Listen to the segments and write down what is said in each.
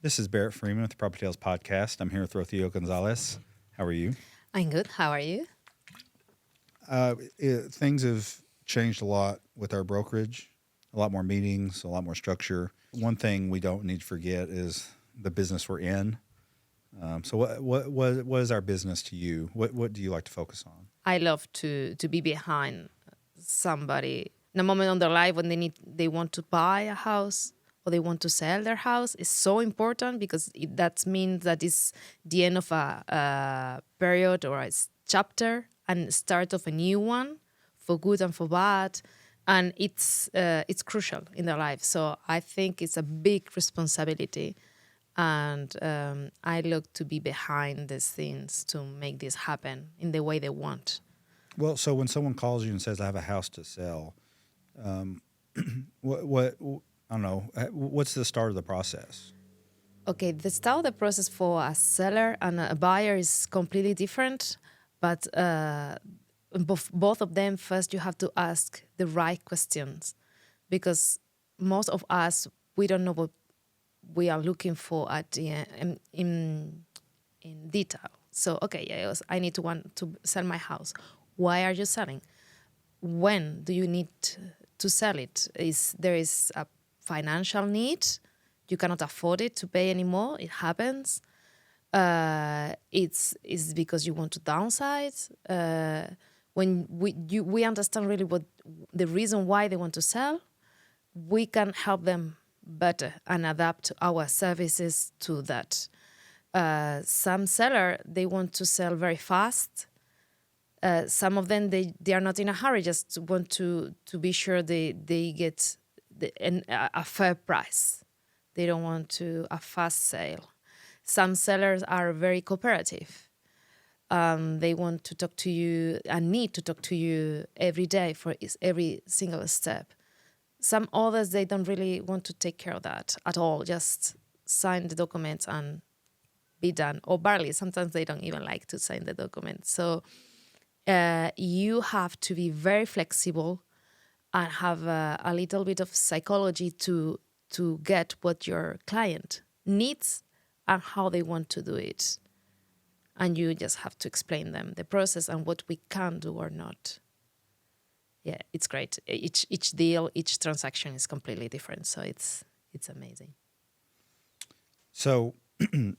This is Barrett Freeman with the PropertyTales podcast. I'm here with Rocio Gonzalez. How are you? I'm good. How are you? Things have changed a lot with our brokerage, a lot more meetings, a lot more structure. One thing we don't need to forget is the business we're in. So what is our business to you? What do you like to focus on? I love to be behind somebody in a moment on their life when they want to buy a house or they want to sell their house. Is so important because that means that it's the end of a period or a chapter and start of a new one, for good and for bad, and it's crucial in their life. So I think it's a big responsibility, and I look to be behind these things to make this happen in the way they want. Well, so when someone calls you and says, I have a house to sell, what I don't know, what's the start of the process? Okay, the start of the process for a seller and a buyer is completely different, but both of them, first you have to ask the right questions, because most of us, we don't know what we are looking for at the in detail. So, okay, yes, I need to want to sell my house. Why are you selling? When do you need to sell it? Is there is a financial need? You cannot afford it to pay anymore. It happens. It's because you want to downsize. When we understand really what the reason why they want to sell, we can help them better and adapt our services to that. Some seller, they want to sell very fast. Some of them, they are not in a hurry, just want to be sure they get a fair price. They don't want a fast sale. Some sellers are very cooperative. They want to talk to you and need to talk to you every day for every single step. Some others, they don't really want to take care of that at all. Just sign the documents and be done. Or barely, sometimes they don't even like to sign the documents. So you have to be very flexible and have a little bit of psychology to get what your client needs and how they want to do it. And you just have to explain them the process and what we can do or not. Yeah, it's great. Each deal, each transaction is completely different. So it's amazing. So do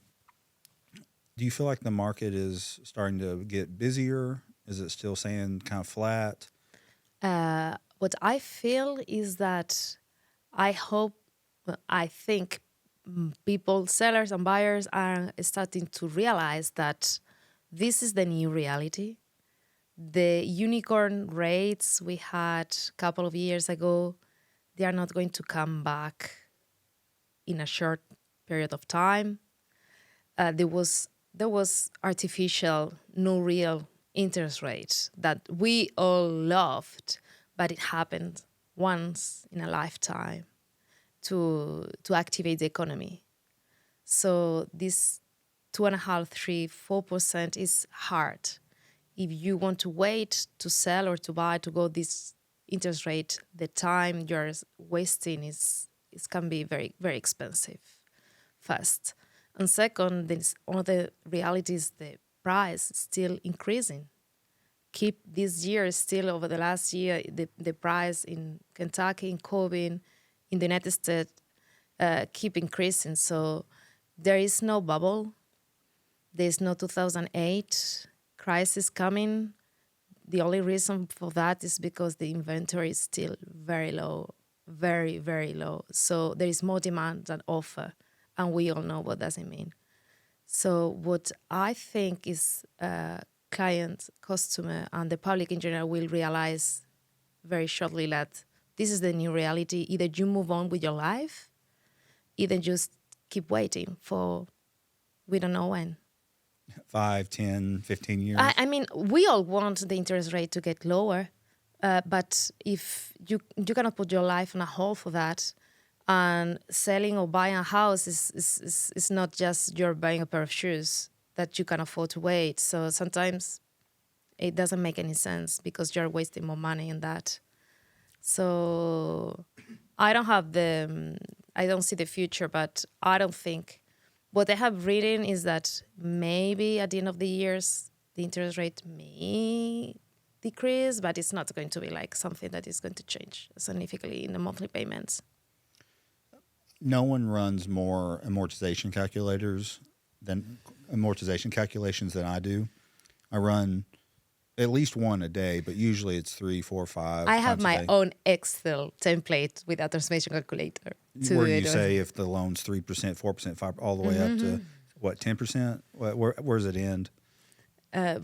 you feel like the market is starting to get busier? Is it still staying kind of flat? What I feel is that I think people, sellers and buyers are starting to realize that this is the new reality. The unicorn rates we had a couple of years ago, they are not going to come back in a short period of time. There was artificial, no real interest rate that we all loved, but it happened once in a lifetime to activate the economy. So this 2.5%, 3%, 4% is hard. If you want to wait to sell or to buy to go this interest rate, the time you're wasting is can be very, very expensive. First. And second, there's other realities, the price is still increasing. Keep this year still over the last year, the price in Kentucky, in Cobbin, in the United States, keep increasing. So there is no bubble. There's no 2008 crisis coming. The only reason for that is because the inventory is still very low, very, very low. So there is more demand than offer. And we all know what does it mean. So what I think is client, customer, and the public in general will realize very shortly that this is the new reality. Either you move on with your life, either just keep waiting for we don't know when. 5, 10, 15 years? I mean, we all want the interest rate to get lower, but if you cannot put your life on a hold for that, and selling or buying a house is not just you're buying a pair of shoes that you can afford to wait. So sometimes it doesn't make any sense because you're wasting more money in that. So I don't see the future, but I don't think What I have reading is that maybe at the end of the years, the interest rate may decrease, but it's not going to be like something that is going to change significantly in the monthly payments. No one runs more amortization calculations than I do. I run at least one a day, but usually it's 3, 4, 5 I have times a my day. own Excel template with a transformation calculator. Where you do it. say if the loan's 3%, 4%, 5%, all the way up to what, 10%? Where does it end? I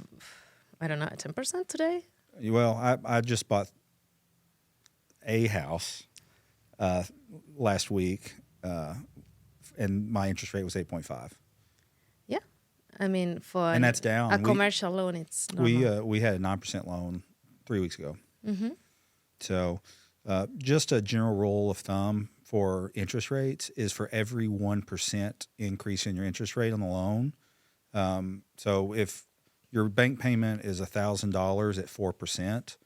don't know, 10% today? Well, I just bought a house last week, and my interest rate was 8.5. Yeah. I mean, for And that's down. a commercial loan, it's normal. We had a 9% loan 3 weeks ago. Mm-hmm. So just a general rule of thumb for interest rates is for every 1% increase in your interest rate on the loan. So if your bank payment is $1,000 at 4%,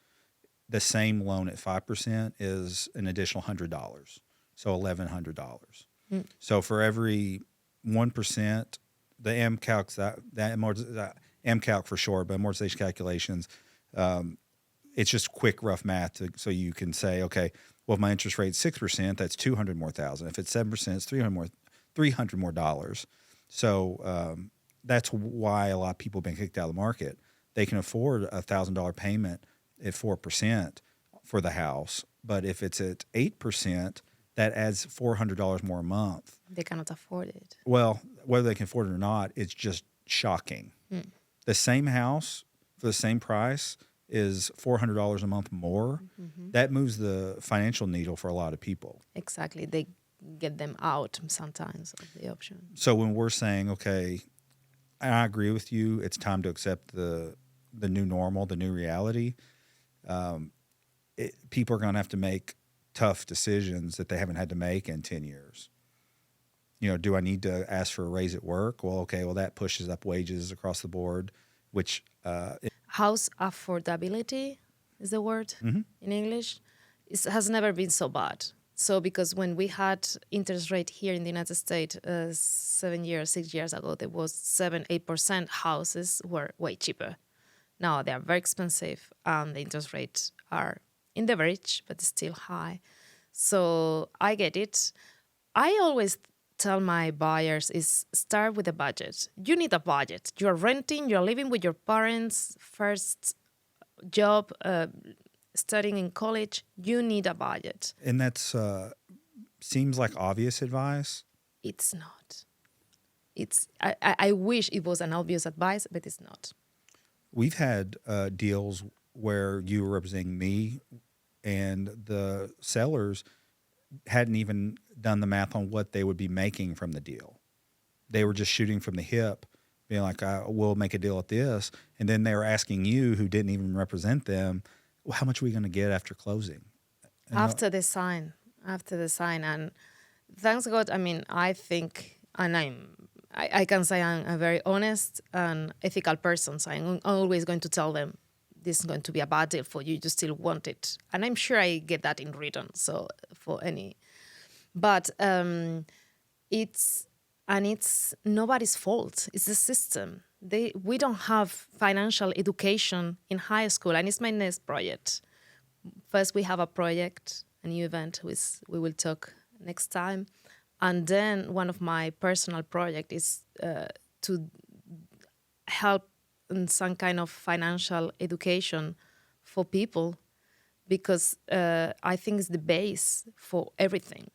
the same loan at 5% is an additional $100, so $1,100. So for every 1%, the MCalc for short, but amortization calculations, it's just quick, rough math. So you can say, okay, well, if my interest rate is 6%, that's $200 more thousand. If it's 7%, it's $300 more dollars. So that's why a lot of people have been kicked out of the market. They can afford a $1,000 payment at 4% for the house, but if it's at 8%, that adds $400 more a month. They cannot afford it. Well, whether they can afford it or not, it's just shocking. The same house for the same price is $400 a month more. That moves the financial needle for a lot of people. Exactly. They get them out sometimes of the option. So when we're saying, okay, I agree with you, it's time to accept the new normal, the new reality, people are going to have to make tough decisions that they haven't had to make in 10 years. Do I need to ask for a raise at work? Well, okay, that pushes up wages across the board, which... House affordability is the word in English. It has never been so bad. So because when we had interest rate here in the United States 6 years ago, there was 7-8%, houses were way cheaper. Now they are very expensive and the interest rates are in the average, but still high. So I get it. I always tell my buyers is start with a budget. You need a budget. You're renting, you're living with your parents, first job, studying in college. You need a budget. And that's seems like obvious advice. It's not. I wish it was an obvious advice, but it's not. We've had deals where you were representing me and the sellers hadn't even done the math on what they would be making from the deal. They were just shooting from the hip, being like, we'll make a deal at this. And then they were asking you, who didn't even represent them, well, how much are we going to get after closing? And After the sign. And thanks God, I mean, I think, and I can say I'm a very honest and ethical person. So I'm always going to tell them, this is going to be a bad deal for you. You still want it. And I'm sure I get that in written. So but it's nobody's fault. It's the system. We don't have financial education in high school. And it's my next project. First, we have a project, a new event, which we will talk next time. And then one of my personal project is to help in some kind of financial education for people, because I think it's the base for everything.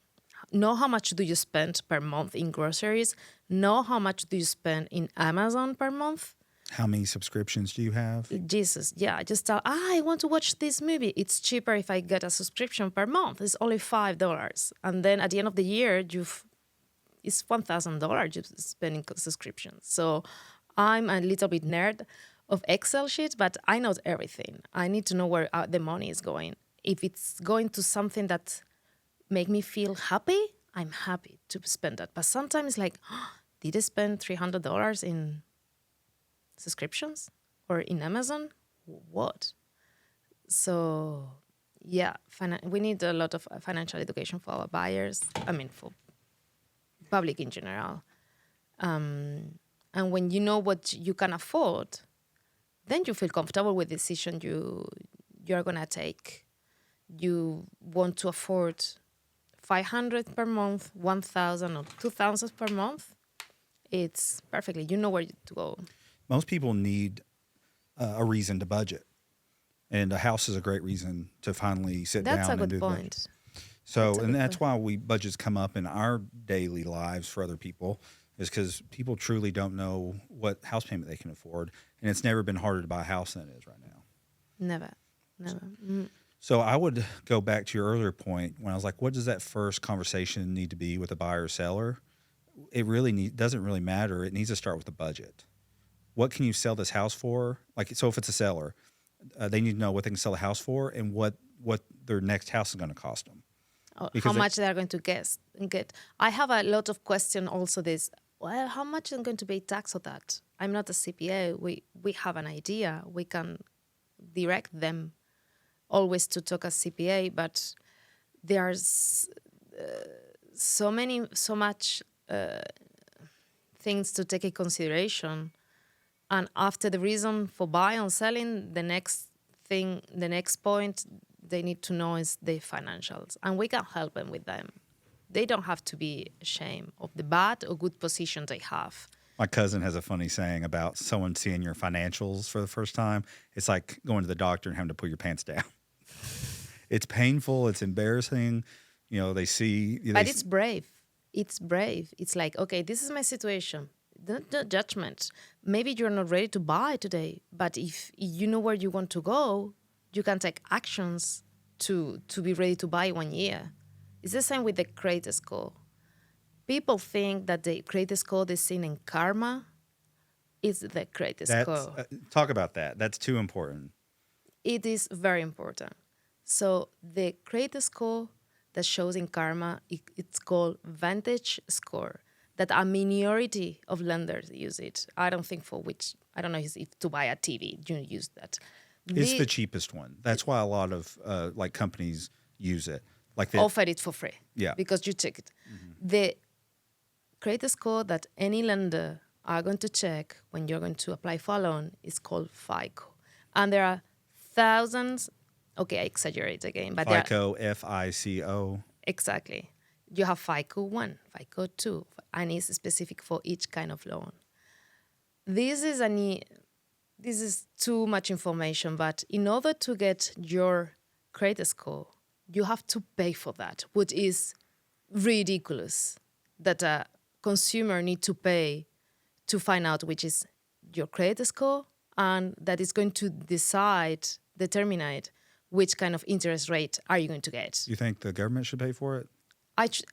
Know how much do you spend per month in groceries. Know how much do you spend in Amazon per month. how many subscriptions do you have? Jesus, yeah. Just tell, I want to watch this movie. It's cheaper if I get a subscription per month. It's only $5. And then at the end of the year, it's $1,000 you spend in subscriptions. So I'm a little bit nerd of Excel sheets, but I know everything. I need to know where the money is going. If it's going to something that make me feel happy, I'm happy to spend that. But sometimes like, did I spend $300 in subscriptions or in Amazon? What? So yeah, we need a lot of financial education for our buyers. I mean, for public in general. And when you know what you can afford, then you feel comfortable with the decision you're gonna take. You want to afford 500 per month, 1,000 or 2,000 per month. It's perfectly. You know where to go. Most people need a reason to budget, and a house is a great reason to finally sit That's a down and do good the budget. point. So, a and good that's point. why budgets come up in our daily lives for other people, is because people truly don't know what house payment they can afford, and it's never been harder to buy a house than it is right now. Never. So I would go back to your earlier point when I was like, what does that first conversation need to be with a buyer or seller? It really doesn't really matter. It needs to start with the budget. What can you sell this house for? Like, so if it's a seller, they need to know what they can sell the house for and what their next house is going to cost them. How much they are going to get. I have a lot of question also this, well, how much I'm going to pay tax on that? I'm not a CPA. We have an idea. We can direct them always to talk as CPA, but there's so much things to take in consideration. And after the reason for buying and selling, the next point they need to know is the financials. And we can help them with them. They don't have to be ashamed of the bad or good position they have. My cousin has a funny saying about someone seeing your financials for the first time. It's like going to the doctor and having to pull your pants down. It's painful. It's embarrassing. You know, they see. But it's brave. It's brave. It's like, okay, this is my situation. No judgment. Maybe you're not ready to buy today, but if you know where you want to go, you can take actions to be ready to buy 1 year. It's the same with the credit score. People think that the credit score they see in karma is the credit score. Talk about that. That's too important. It is very important. So the credit score that shows in karma, it's called Vantage score. That a minority of lenders use it. I don't know if to buy a TV, you use that. It's the cheapest one. That's why a lot of like companies use it. Like they offer it for free. Yeah. Because you check it. Mm-hmm. The credit score that any lender are going to check when you're going to apply for a loan is called FICO. And there are thousands, okay, I exaggerate again. But FICO, FICO. Exactly. You have FICO 1, FICO 2, and it's specific for each kind of loan. This is too much information, but in order to get your credit score, you have to pay for that, which is ridiculous that a consumer need to pay to find out which is your credit score, and that is going to determine which kind of interest rate are you going to get. You think the government should pay for it?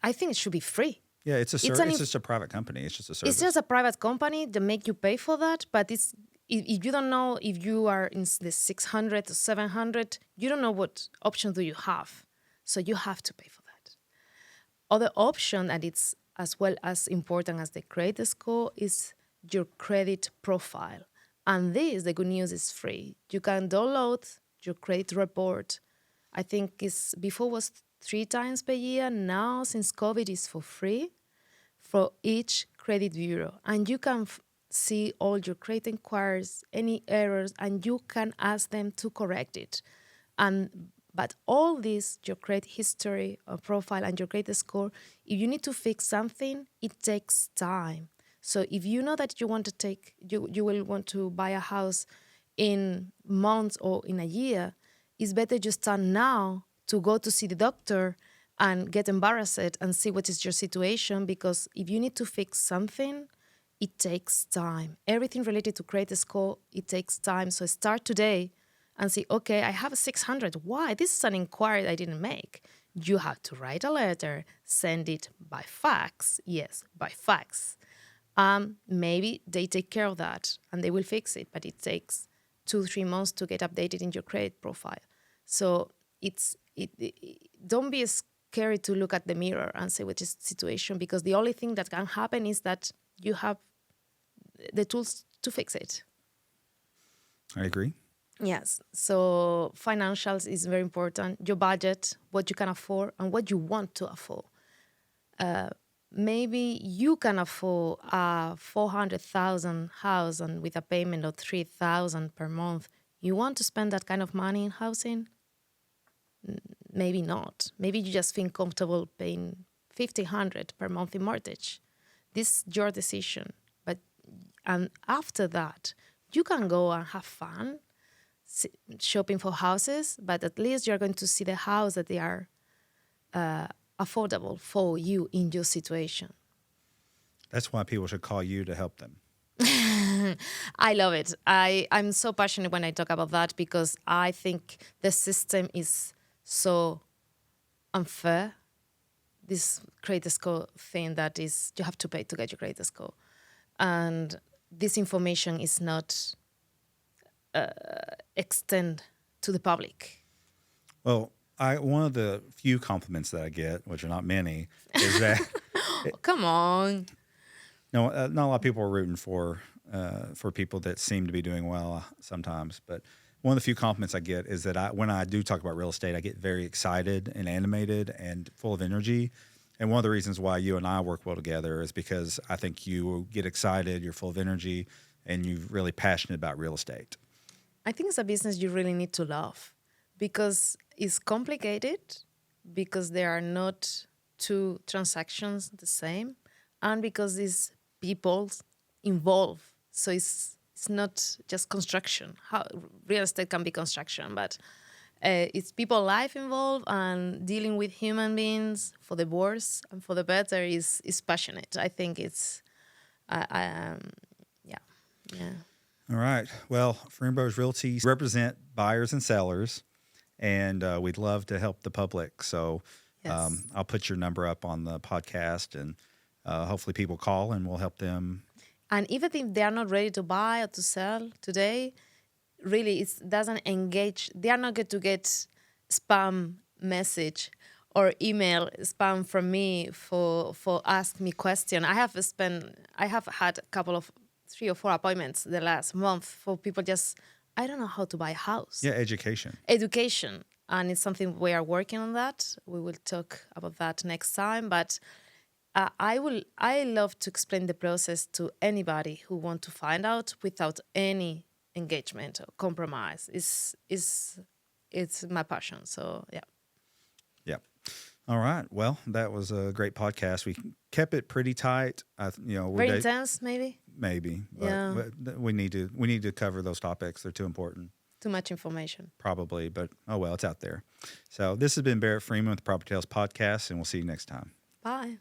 I think it should be free. Yeah, it's just a private company. It's just a service. It's just a private company that make you pay for that. But if you don't know if you are in the 600 or 700, you don't know what option do you have. So you have to pay for that. Other option, and it's as well as important as the credit score, is your credit profile. And the good news is free. You can download your credit report. I think before was 3 times per year. Now, since COVID, is for free for each credit bureau. And you can see all your credit inquiries, any errors, and you can ask them to correct it. But all this, your credit history, profile, and your credit score, if you need to fix something, it takes time. So if you know that you will want to buy a house in months or in a year, it's better just start now to go to see the doctor and get embarrassed and see what is your situation, because if you need to fix something, it takes time. Everything related to credit score, it takes time. So start today and say, okay, I have a 600. Why? This is an inquiry I didn't make. You have to write a letter, send it by fax. Yes, by fax. Maybe they take care of that and they will fix it, but it takes 2-3 months to get updated in your credit profile. So don't be scared to look at the mirror and say which is the situation, because the only thing that can happen is that you have the tools to fix it. I agree. Yes. So financials is very important. Your budget, what you can afford and what you want to afford. maybe you can afford a 400,000 house and with a payment of 3,000 per month. You want to spend that kind of money in housing? Maybe not. Maybe you just feel comfortable paying 1,500 per month in mortgage. This is your decision. And after that, you can go and have fun shopping for houses, but at least you're going to see the house that they are affordable for you in your situation. That's why people should call you to help them. I love it. I'm so passionate when I talk about that because I think the system is so unfair. This credit score thing that is you have to pay to get your credit score. And this information is not extend to the public. Well, one of the few compliments that I get, which are not many, is that Come on. no, not a lot of people are rooting for people that seem to be doing well sometimes. But one of the few compliments I get is that when I do talk about real estate, I get very excited and animated and full of energy. And one of the reasons why you and I work well together is because I think you get excited, you're full of energy, and you're really passionate about real estate. I think it's a business you really need to love because it's complicated, because there are not two transactions the same, and because these people involved. So it's not just construction. Real estate can be construction, but it's people life involved, and dealing with human beings for the worse and for the better is passionate. I think it's, yeah. All right. Well, Freeman Brothers Realty represent buyers and sellers, and we'd love to help the public. So Yes. I'll put your number up on the podcast, and hopefully people call, and we'll help them. And even if they are not ready to buy or to sell today, really it doesn't engage. They are not going to get spam message or email spam from me for ask me question. I have had a couple of 3 or 4 appointments the last month for people just, I don't know how to buy a house. Yeah, education. Education. And it's something we are working on that. We will talk about that next time. But I love to explain the process to anybody who want to find out without any engagement or compromise. It's my passion. So yeah. Yeah. All right. Well, that was a great podcast. We kept it pretty tight. Very intense, maybe. Maybe. But Yeah. we need to cover those topics. They're too important. Too much information. Probably, but oh well, it's out there. So this has been Barrett Freeman with the PropertyTales podcast, and we'll see you next time. Bye.